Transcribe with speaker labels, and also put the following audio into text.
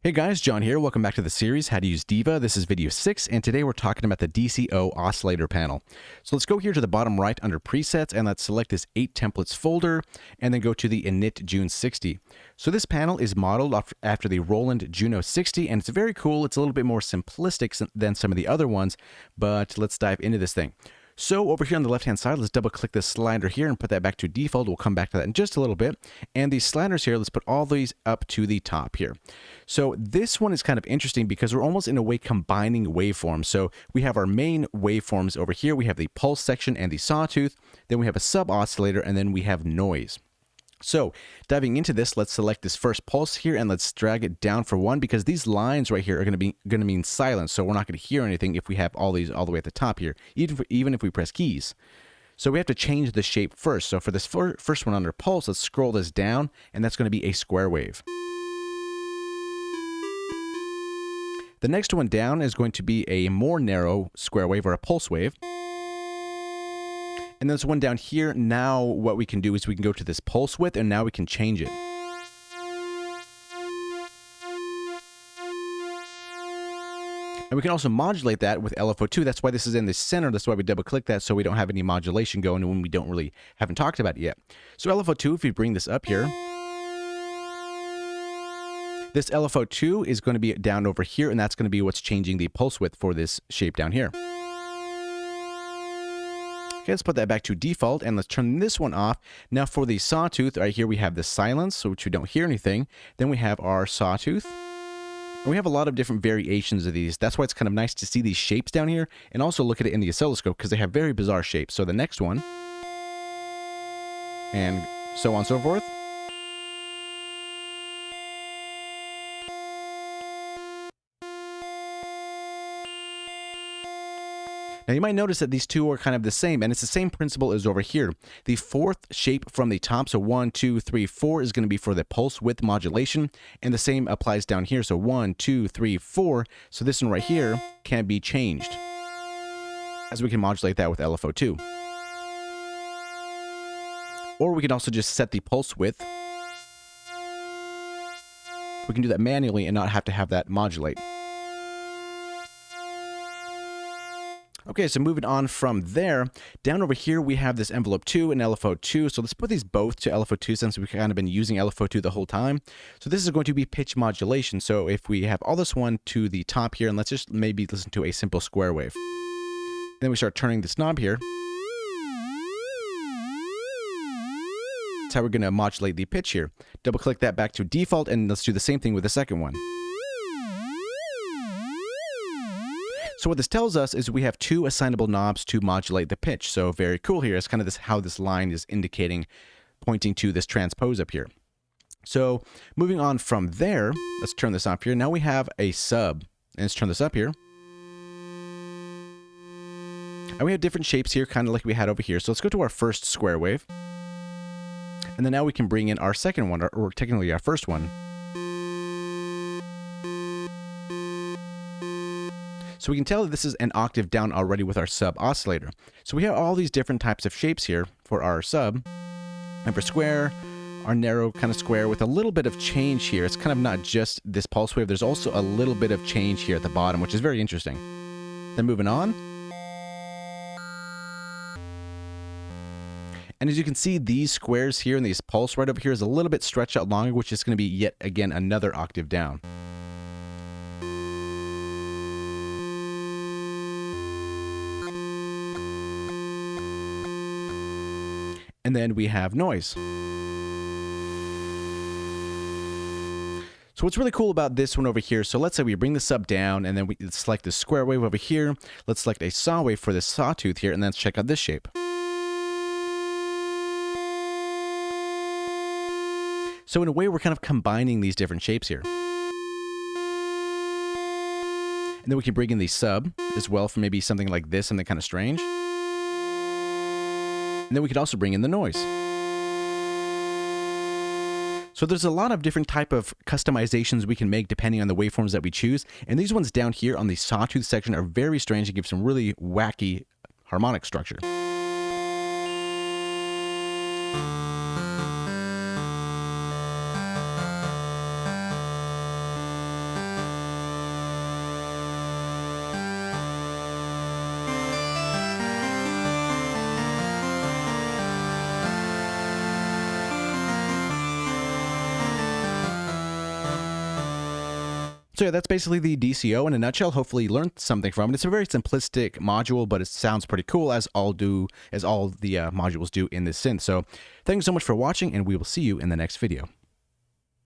Speaker 1: Hey guys, John here. Welcome back to the series, How to Use Diva. This is video 6, and today we're talking about the DCO Oscillator panel. So let's go here to the bottom right under Presets, and let's select this 8 templates folder, and then go to the Init June 60. So this panel is modeled after the Roland Juno 60, and it's very cool. It's a little bit more simplistic than some of the other ones, but let's dive into this thing. So over here on the left-hand side, let's double-click this slider here and put that back to default. We'll come back to that in just a little bit. And these sliders here, let's put all these up to the top here. So this one is kind of interesting because we're almost in a way combining waveforms. So we have our main waveforms over here. We have the pulse section and the sawtooth. Then we have a sub-oscillator, and then we have noise. So diving into this, let's select this first pulse here and let's drag it down for 1 because these lines right here are going to mean silence. So we're not going to hear anything if we have all these all the way at the top here, even if we press keys. So we have to change the shape first. So for this first one under pulse, let's scroll this down, and that's going to be a square wave. The next one down is going to be a more narrow square wave or a pulse wave. And this one down here, now what we can do is we can go to this pulse width, and now we can change it. And we can also modulate that with LFO2. That's why this is in the center. That's why we double click that so we don't have any modulation going when we haven't talked about it yet. So LFO2, if we bring this up here, this LFO2 is going to be down over here, and that's going to be what's changing the pulse width for this shape down here. Okay, let's put that back to default, and let's turn this one off. Now for the sawtooth, right here we have the silence, so which we don't hear anything. Then we have our sawtooth. And we have a lot of different variations of these. That's why it's kind of nice to see these shapes down here, and also look at it in the oscilloscope, because they have very bizarre shapes. So the next one, and so on and so forth. Now you might notice that these two are kind of the same, and it's the same principle as over here. The fourth shape from the top, so 1, 2, 3, 4 is going to be for the pulse width modulation, and the same applies down here. So 1, 2, 3, 4. So this one right here can be changed, as we can modulate that with LFO2. Or we can also just set the pulse width. We can do that manually and not have to have that modulate. Okay, so moving on from there, down over here we have this envelope 2 and LFO2. So let's put these both to LFO2 since we've kind of been using LFO2 the whole time. So this is going to be pitch modulation. So if we have all this one to the top here, and let's just maybe listen to a simple square wave. Then we start turning this knob here. That's how we're going to modulate the pitch here. Double click that back to default, and let's do the same thing with the second one. So what this tells us is we have 2 assignable knobs to modulate the pitch. So very cool here. It's kind of how this line is indicating, pointing to this transpose up here. So moving on from there, let's turn this off here. Now we have a sub, and let's turn this up here. And we have different shapes here, kind of like we had over here. So let's go to our first square wave. And then now we can bring in our second one, or technically our first one. So we can tell that this is an octave down already with our sub-oscillator. So we have all these different types of shapes here for our sub. And for square, our narrow kind of square with a little bit of change here. It's kind of not just this pulse wave. There's also a little bit of change here at the bottom, which is very interesting. Then moving on. And as you can see, these squares here and these pulse right over here is a little bit stretched out longer, which is going to be yet again another octave down. And then we have noise. So what's really cool about this one over here, so let's say we bring the sub down, and then we select the square wave over here. Let's select a saw wave for this sawtooth here, and then let's check out this shape. So in a way, we're kind of combining these different shapes here. And then we can bring in the sub as well for maybe something like this, something kind of strange. And then we could also bring in the noise. So there's a lot of different type of customizations we can make depending on the waveforms that we choose. And these ones down here on the sawtooth section are very strange and give some really wacky harmonic structure. So yeah, that's basically the DCO in a nutshell. Hopefully you learned something from it. It's a very simplistic module, but it sounds pretty cool, as all the modules do in this synth. So thank you so much for watching, and we will see you in the next video.